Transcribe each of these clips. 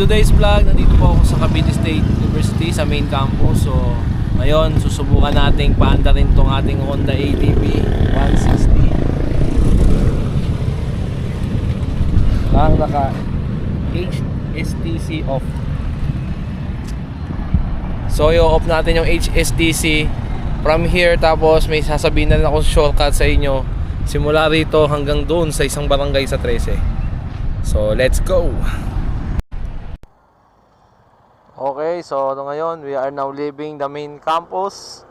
today's vlog, nandito po ako sa Cavite State University sa main campus. So ngayon, susubukan nating paanda rin tong ating Honda ADV 160 lang naka HSTC off. So i-off natin yung HSTC from here, tapos may sasabihin na rin ako shortcut sa inyo simula rito hanggang doon sa isang barangay sa 13. So let's go. Okay, so ngayon we are now leaving the main campus.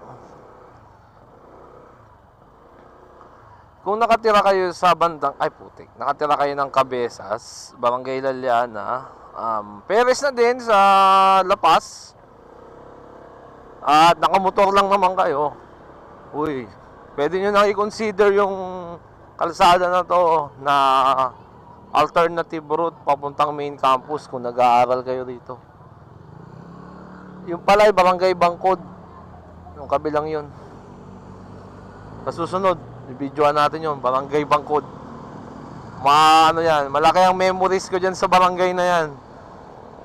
Kung nakatira kayo sa bandang, ay putik, nakatira kayo ng Cabezas, Barangay Laliana, Perez na din sa La Paz, at nakamotor lang naman kayo, uy, pwede nyo na i-consider yung kalsada na to na alternative route papuntang main campus kung nag-aaral kayo dito. Yung pala ay Barangay Bangkod, yung kabilang yun. Pasusunod, i-videoan natin yun, Barangay Bangkod. Ano yan, malaki ang memories ko dyan sa barangay na yan.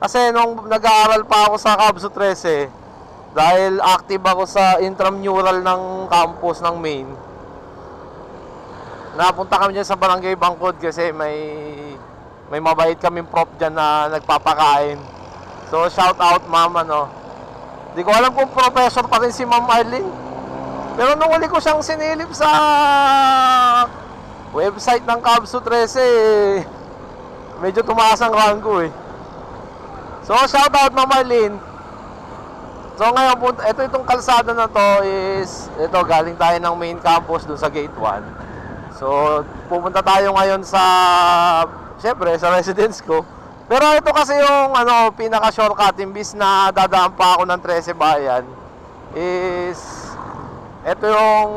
Kasi nung nag-aaral pa ako sa Cabso 13, dahil active ako sa intramural ng campus ng main, napunta kami dyan sa Barangay Bangkod kasi may mabait kaming prof dyan na nagpapakain. So shout out mama, no. Di ko alam kung professor pa rin si Ma'am Arlene, pero nung uli ko siyang sinilip sa website ng Cabso 13, medyo tumaas ang rank ko eh. So shout out Ma'am Arlene. So ngayon, itong kalsada na to is, ito, galing tayo ng main campus dun sa gate 1. So pupunta tayo ngayon sa, syempre, sa residence ko. Pero ito kasi yung pinaka shortcut, imbis na dadaan pa ako ng 13 Bayan, is ito yung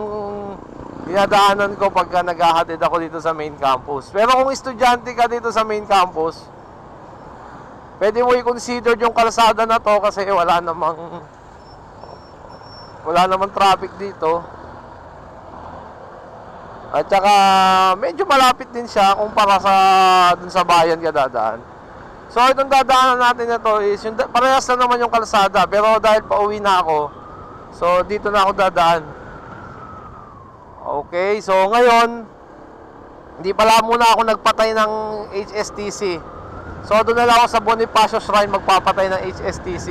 dinadaanan ko pagka naghahatid ako dito sa main campus. Pero kung estudyante ka dito sa main campus, pwede mo i-consider yung kalsada na to kasi wala namang traffic dito. At saka medyo malapit din siya kumpara sa dun sa bayan ka dadaan. So itong dadaanan natin na to is yung, parehas na naman yung kalsada, pero dahil pauwi na ako, so dito na ako dadaan. Okay, so ngayon hindi pala muna ako nagpatay ng HSTC. So doon na lang ako sa Bonifacio Shrine magpapatay ng HSTC.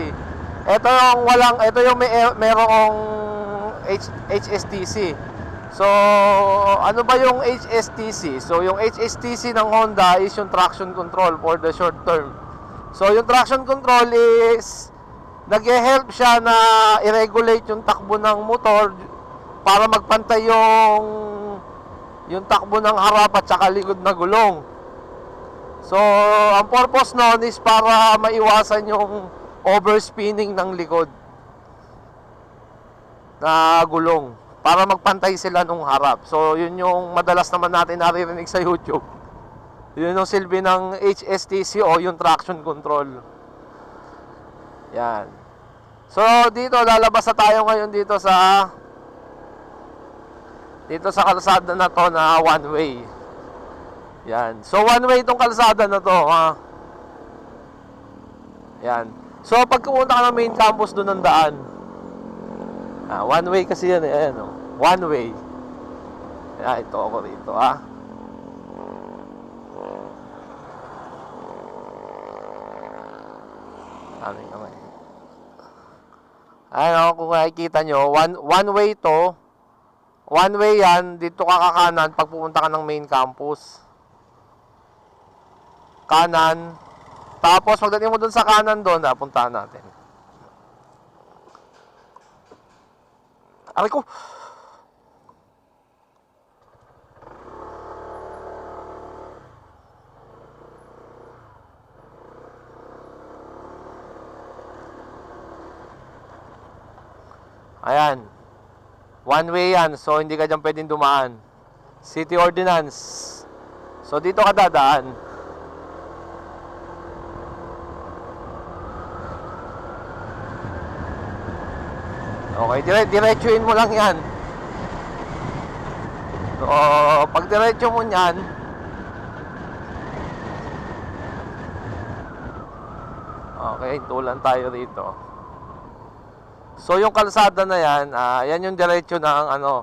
Ito yung merong HSTC. So ano ba yung HSTC? So yung HSTC ng Honda is yung traction control for the short term. So yung traction control is nag-help siya na i-regulate yung takbo ng motor para magpantay yung takbo ng harap at saka likod na gulong. So ang purpose nun is para maiwasan yung overspinning ng likod na gulong, para magpantay sila nung harap. So yun yung madalas naman natin naririnig sa YouTube. Yun yung silbi ng HSTC o yung traction control. Yan. So dito, lalabas na tayo ngayon dito sa kalsada na to na one way. Yan. So one way itong kalsada na to, ha. Yan. So pagpunta ka ng main campus, doon ang daan. One way kasi yan eh. Ayan, oh. One way. Ito ako rito, ha. Aming kamay. Ayan, kung nakikita nyo, one way to. One way yan. Dito ka kakanan pag pupunta ka ng main campus. Kanan. Tapos pagdating mo dun sa kanan doon, napuntahan natin. Aray ko! Ayan. One way yan. So hindi ka dyan pwedeng dumaan. City ordinance. So dito ka dadaan. Okay, diretsuin mo lang yan. So pag diretso mo yan, Okay, tulan tayo rito. So yung kalsada na yan, yan yung diretso ng ano.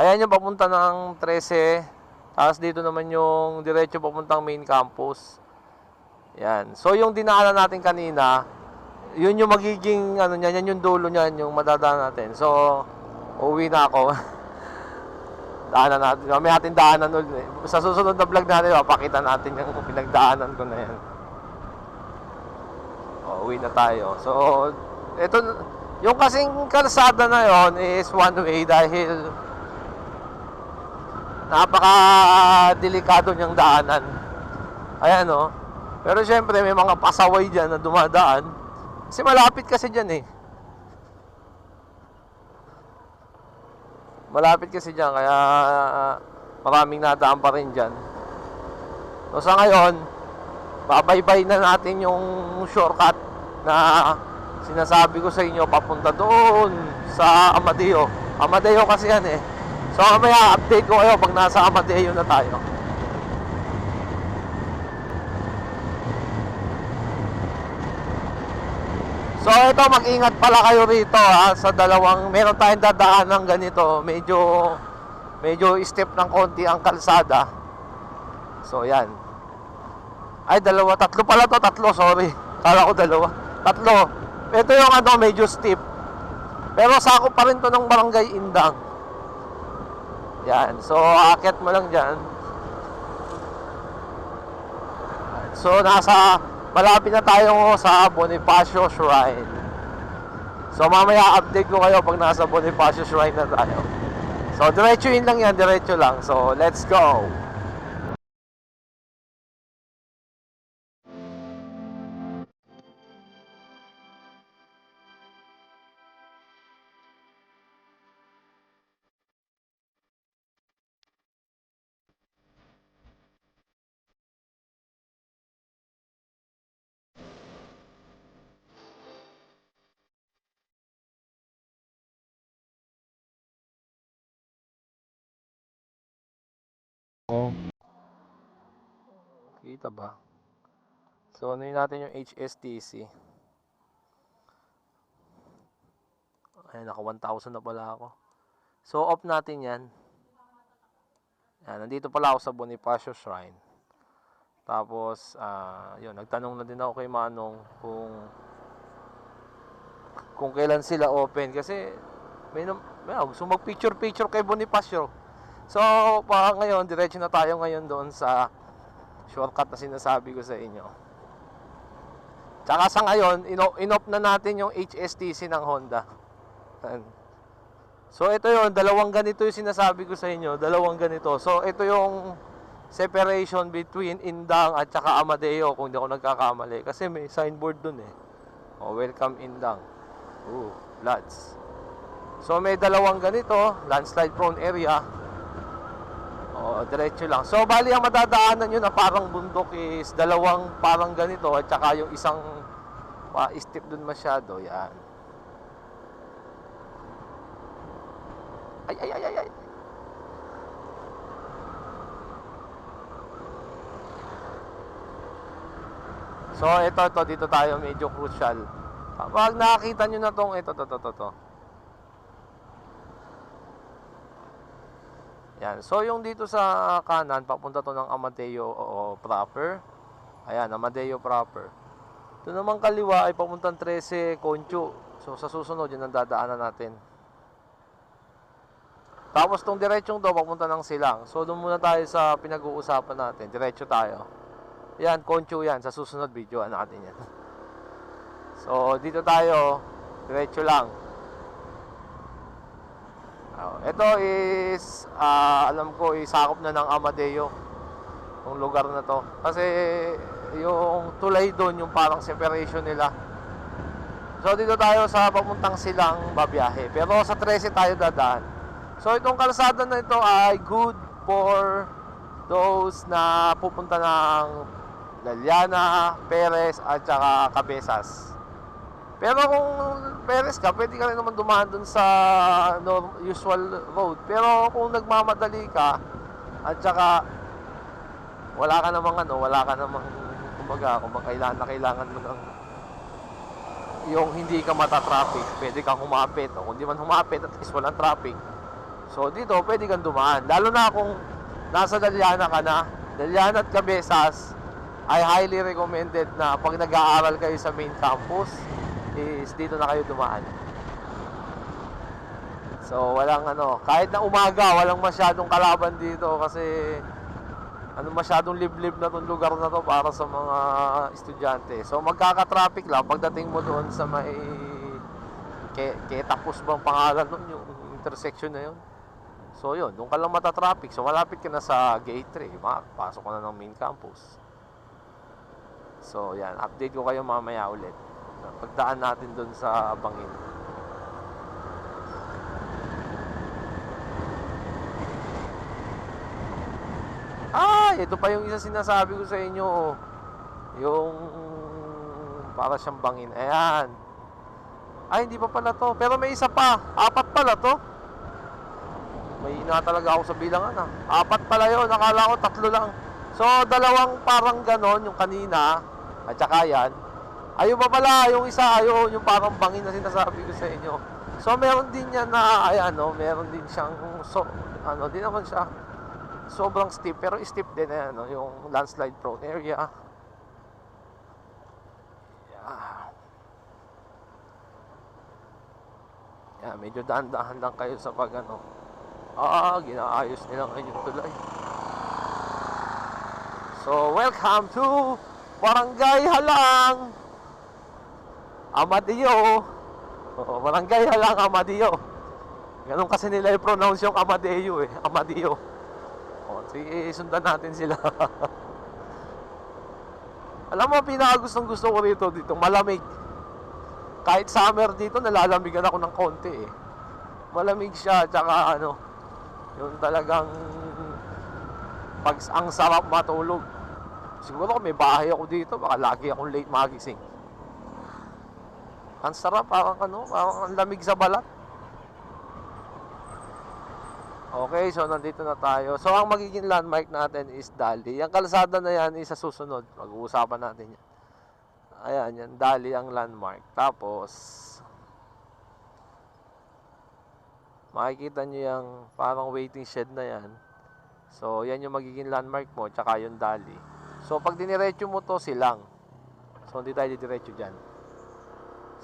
Ayan yung papunta ng 13. Tapos dito naman yung diretso papuntang main campus. Yan. So yung dinaanan natin kanina, yun yung magiging ano niyan, yan yung dulo niyan, yung madadaanan natin. So uuwi na ako. Daanan natin. May ating daanan ulit. Sa susunod na vlog natin, papakita natin yung pinagdaanan ko na yan. Uwi na tayo. So ito, yung kasing kalsada na yon is one way dahil napaka-delikado niyang daanan. Ayan o. Pero syempre may mga pasaway dyan na dumadaan. Kasi malapit kasi dyan eh. Malapit kasi dyan kaya maraming nadaan pa rin dyan. So sa ngayon, babaybay na natin yung shortcut na sinasabi ko sa inyo papunta doon sa Amadeo. Amadeo kasi yan eh. So mamaya update ko kayo pag nasa Amadeo na tayo. So ito, mag-ingat pala kayo rito sa dalawang, meron tayong dadaan ng ganito, medyo step ng konti ang kalsada. So yan. Ay dalawa, tatlo pala to, sorry. Kala ko dalawa. Tatlo. Ito yung ano, medyo steep. Pero sakop pa rin to ng Barangay Indang. Yan. So aakyat mo lang dyan. So malapit na tayo sa Bonifacio Shrine. So mamaya update ko kayo pag nasa Bonifacio Shrine na tayo. So diretso yun lang yan, diretso lang. So let's go. Kita ba? So ano natin yung HSTC. Ayan, naka 1,000 na pala ako. So off natin yan. Yan, nandito pala ako sa Bonifacio Shrine. Tapos yun, nagtanong na din ako kay Manong kung kailan sila open kasi may gusto mag-picture kay Bonifacio. So ngayon, diretso na tayo ngayon doon sa shortcut na sinasabi ko sa inyo. Tsaka sa ngayon, in-off na natin yung HSTC ng Honda. So ito yung dalawang ganito yung sinasabi ko sa inyo, dalawang ganito. So ito yung separation between Indang at saka Amadeo kung hindi ako nagkakamali. Kasi may signboard dun eh. Welcome Indang. Floods. So may dalawang ganito, landslide prone area. Diretso lang. So bali ang madadaanan nyo na parang bundok is dalawang parang ganito at saka yung isang steep dun masyado. Yan. Ay. So ito dito tayo medyo crucial. Pag nakakita nyo na tong ito. Yan. So yung dito sa kanan papunta to ng Amadeo proper. Ayan, Amadeo proper. Ito naman kaliwa ay papuntang 13 Concho. So sa susunod yun ang dadaanan natin. Tapos tong diretsong to papunta ng Silang. So doon muna tayo sa pinag-uusapan natin. Diretso tayo. Yan, Concho yan. Sa susunod video natin yan. So dito tayo, diretso lang. Ito is alam ko isakop na ng Amadeo yung lugar na to. Kasi yung tulay doon, yung parang separation nila. So dito tayo sa papuntang Silang babiyahe. Pero sa 13 tayo dadaan. So itong kalsada na ito ay good for those na pupunta ng Laliana, Perez at saka Cabezas. Pero kung Perez ka, pwede ka rin naman dumaan dun sa usual road. Pero kung nagmamadali ka at saka wala ka namang kumbaga kung kailangan mo ng yung hindi ka mata-traffic, pwede kang humapit. O kung di man humapit, at least walang traffic. So dito, pwede kang dumaan. Lalo na kung nasa Daliana ka na. Daliana at Cabezas ay highly recommended na pag nag-aaral kayo sa main campus, is dito na kayo dumaan. So walang kahit na umaga, walang masyadong kalaban dito kasi masyadong liblib na tong lugar na to para sa mga estudyante. So magkaka-traffic lang pagdating mo doon sa may Ketapos bang pangalan nun, yung intersection na yun. So yun, doon ka lang mata-traffic. So malapit ka na sa gate 3, pasok ka na ng main campus. So yan, update ko kayo mamaya ulit. Pagdaan natin doon sa Bangin. Ito pa yung isa sinasabi ko sa inyo. Yung para siyang Bangin. Ayan. Hindi pa pala to. Pero may isa pa. 4 pala to. May ina talaga ako sa bilangan 4 pala yun. Nakala ko 3 lang. So, 2 parang ganon. Yung kanina. At saka yan. Ayun pa pala. Yung isa, ayun. Yung parang Bangin na sinasabi ko sa inyo. So, meron din yan na, ayan, meron din siyang, di naman siya sobrang steep, pero steep din yung landslide prone area. Yeah, medyo dahan-dahan lang kayo sa pag ginaayos nila ngayon yung tulay. So, welcome to Barangay Halang Amadeo. Barangay Halang Amadeo. Ganun kasi nila i-pronounce yung Amadeo Amadeo. Sige, sundan natin sila. Alam mo, pinakagustong gusto ko rito dito, malamig. Kahit summer dito, nalalamigan ako ng konti Malamig siya, tsaka yung talagang ang sarap matulog. Siguro kung may bahay ako dito, baka lagi akong late magising. Ang sarap, parang parang ang lamig sa balat. Okay, so nandito na tayo. So ang magiging landmark natin is Dali. Yung kalsada na yan is sa susunod. Pag-uusapan natin yan. Ayan, yan. Dali ang landmark. Tapos makikita nyo yung parang waiting shed na yan. So yan yung magiging landmark mo, tsaka yung Dali. So pag diniretso mo to, silang. So hindi tayo didiretso dyan.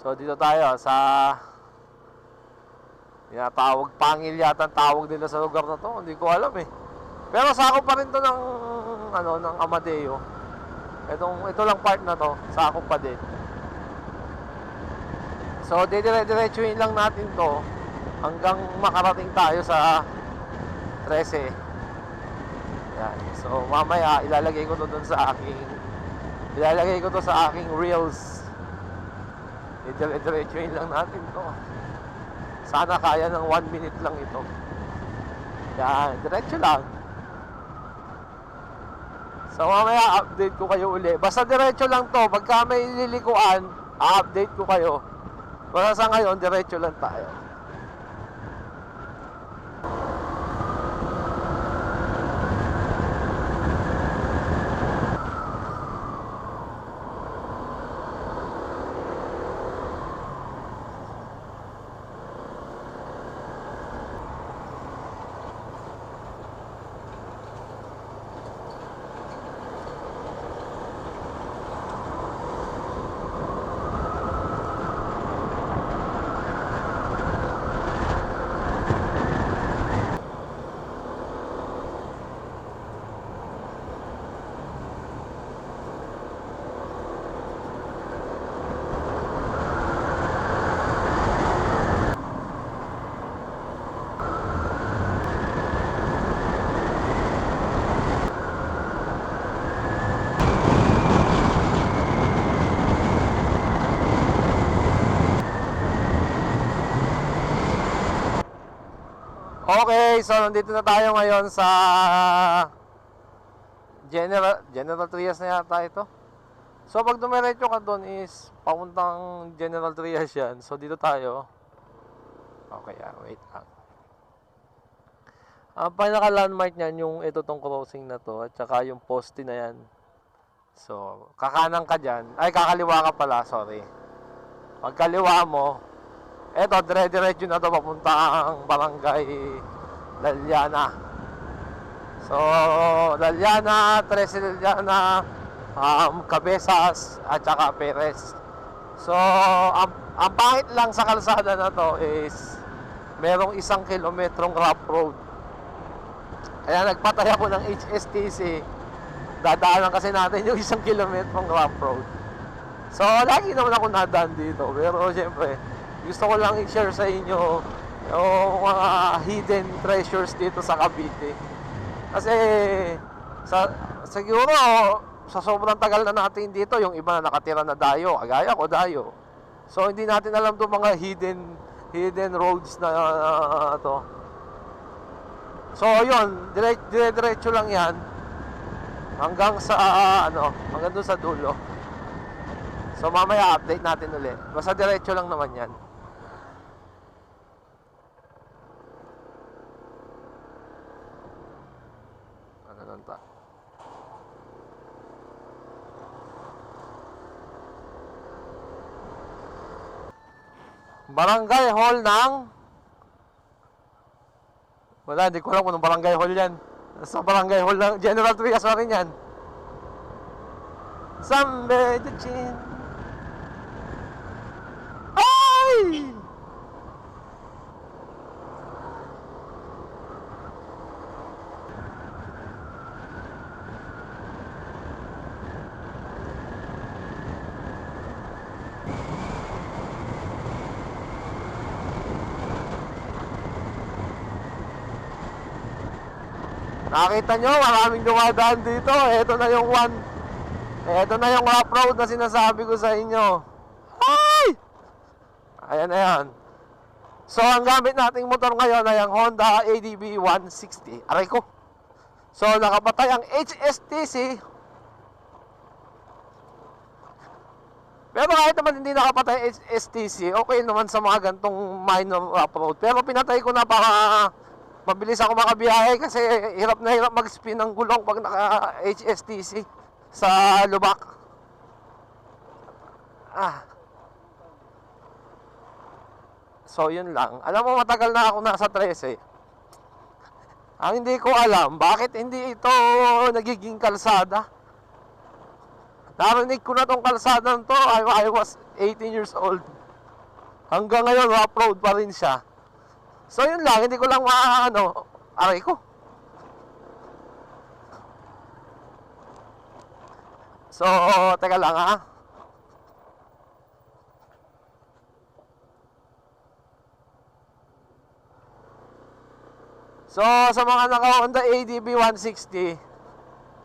So dito tayo sa tawag Pangil yata ang tawag nila sa lugar na to. Hindi ko alam Pero sakop pa rin to ng ng Amadeo. Ito lang part na to, sakop pa din. So didiretsuhin lang natin to hanggang makarating tayo sa 13. Yan. So mamaya ilalagay ko to sa aking reels. Didiretsuhin lang natin to. Sana kaya ng 1 minute lang ito. Yan, diretso lang. So mamaya update ko kayo uli. Basta diretso lang to. Pagka may lilikuan, update ko kayo. Basta sa ngayon, diretso lang tayo. Okay, so nandito na tayo ngayon sa General Trias na yata ito. So pag dumiretso ka doon is papuntang General Trias yan. So dito tayo. Okay, wait lang. Ang pinaka landmark niyan yung tong crossing na to at saka yung poste na yan. So, kakanan ka dyan. Ay, kakaliwa ka pala, sorry. Pagkaliwa mo, eto, dire-diretso na to papunta ang barangay Laliana. So, Laliana, 13 Laliana, Cabezas, at saka Perez. So, ang pangit lang sa kalsada na to is merong 1 kilometrong rough road. Kaya nagpatay ako ng HSTC. Dadaanan kasi natin yung 1 kilometrong rough road. So, lagi naman ako nadaan dito. Pero, syempre, gusto ko lang i-share sa inyo yung mga hidden treasures dito sa Cavite. Kasi, siguro, sa sobrang tagal na natin dito, yung iba na nakatira na dayo, kagaya ko dayo. So, hindi natin alam itong mga hidden roads na to. So, yun, diretso lang yan. Hanggang sa, hanggang doon sa dulo. So, mamaya update natin ulit. Basta diretso lang naman yan. Ano lang ta? Barangay Hall ng... Wala, hindi ko alam kung anong barangay hall yan. Sa barangay hall ng General Trias pa rin yan. Sa Medellin. Ay! Nakita nyo, maraming dumadaan dito. Ito na yung rough road na sinasabi ko sa inyo. Ay! Ayan na yan. So, ang gamit nating motor ngayon ay ang Honda ADB 160. Aray ko. So, nakapatay ang HSTC. Pero kahit naman hindi nakapatay HSTC, okay naman sa mga gantong minor rough road. Pero pinatay ko na para mabilis ako makabiyahe kasi hirap na hirap mag-spin ng gulong pag naka-HSTC sa lubak. So, yun lang. Alam mo, matagal na ako nasa 13. Ang hindi ko alam, bakit hindi ito nagiging kalsada? Narinig ko na tong kalsada to. I was 18 years old. Hanggang ngayon, rough road pa rin siya. So, yun lang. Hindi ko lang aray ko. So, teka lang ha. So, sa mga naka-Honda ADB 160,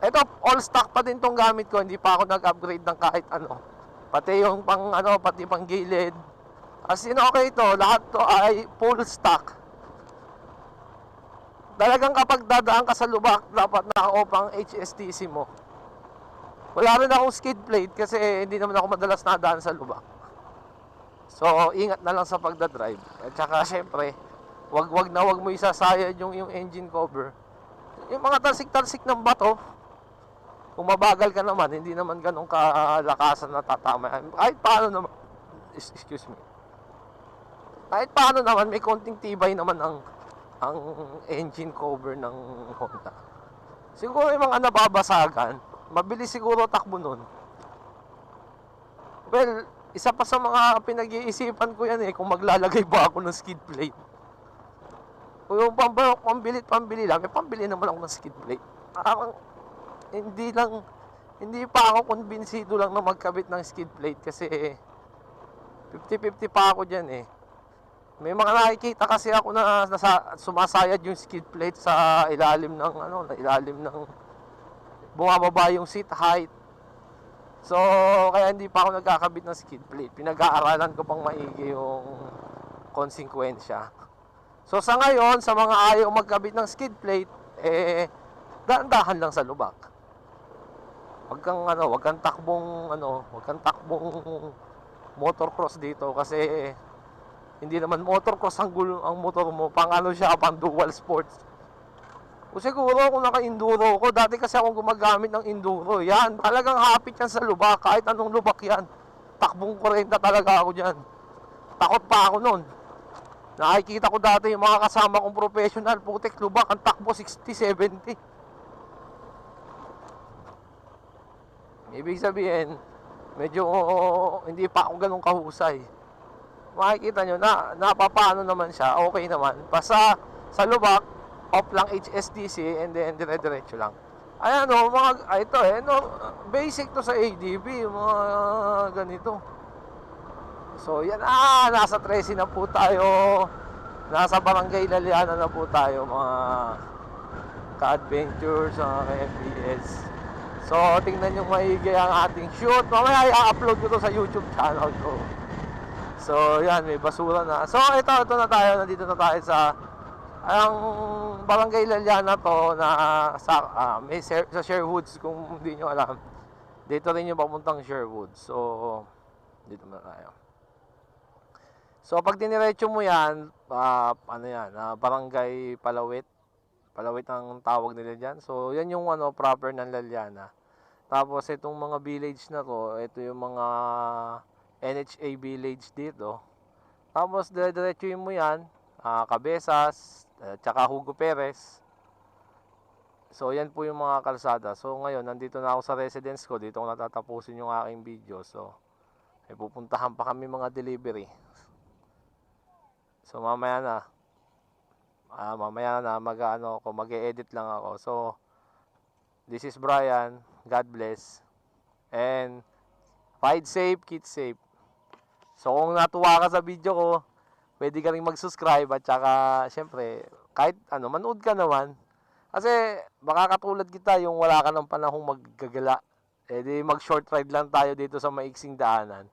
ito, all stock pa din tong gamit ko. Hindi pa ako nag-upgrade ng kahit ano. Pati yung pati pang gilid. As in, okay ito. Lahat to ay full stock. Talagang kapag dadaan ka sa lubak, dapat naka-off ang HSTC mo. Wala rin akong skid plate kasi hindi naman ako madalas nadaan sa lubak. So, ingat na lang sa pagdadrive. At saka, syempre, wag mo isasayad yung engine cover. Yung mga talsik-talsik ng bato, kung mabagal ka naman, hindi naman ganun kalakasan na tatama. Kahit paano naman, excuse me. Kahit paano naman, may konting tibay naman ang engine cover ng Honda. Siguro yung mga nababasagan, mabilis siguro takbo nun. Well, isa pa sa mga pinag-iisipan ko yan kung maglalagay ba ako ng skid plate. Kung yung pambili lang, may pambili naman ako ng skid plate. Parang, hindi pa ako kumbinsido lang na magkabit ng skid plate kasi 50-50 pa ako dyan May mga nakikita kasi ako na sumasayad yung skid plate sa ilalim ng bumababa yung seat height. So, kaya hindi pa ako nagkakabit ng skid plate. Pinag-aaralan ko pang maigi yung konsekwensya. So, sa ngayon, sa mga ayaw magkabit ng skid plate, dahan-dahan lang sa lubak. Wag kang takbong motocross dito kasi hindi naman motocross ang motor mo, pang siya, pang dual sports. O siguro kung naka-enduro ko, dati kasi akong gumagamit ng enduro. Yan, talagang hapit yan sa lubak. Kahit anong lubak yan. Takbong 40 talaga ako dyan. Takot pa ako nun. Nakikita ko dati yung mga kasama kong professional, putik lubak, ang takbo 60, 70. Ibig sabihin, medyo hindi pa ako ganun kahusay. Makikita nyo na napapaano naman siya, okay naman. Basta sa lubak, off lang HSDC and then dire-diretso lang. Ayan o, ito basic to sa ADB, mga ganito. So yan, nasa 13 na po tayo. Nasa Barangay Laliana na po tayo, mga ka-adventures, mga ka-FBS. So tingnan nyo maigi ang ating shoot. Mamaya i-upload ko to sa YouTube channel ko. So yan, may basura na. So ito na tayo, nandito na tayo sa ang Barangay Laliana to na sa Sherwoods, kung hindi nyo alam. Dito rin yung papuntang Sherwoods. So dito na tayo. So pag diniretso mo yan, Barangay Palawit. Palawit ang tawag nila dyan. So yan yung proper ng Laliana. Tapos itong mga village na to, ito yung mga NHA village dito. Tapos diretsuin mo yan, Cabezas, tsaka Hugo Perez. So yan po yung mga kalsada. So ngayon nandito na ako sa residence ko. Dito ko natatapusin yung aking video. So may pupuntahan pa kami mga delivery. So mamaya na mag-e-edit lang ako. So this is Brian. God bless. And ride safe, keep safe. So kung natuwa ka sa video ko, pwede ka rin mag-subscribe at saka syempre kahit manood ka naman. Kasi baka katulad kita yung wala ka ng panahong maggagala. Eh di mag short ride lang tayo dito sa maiksing daanan.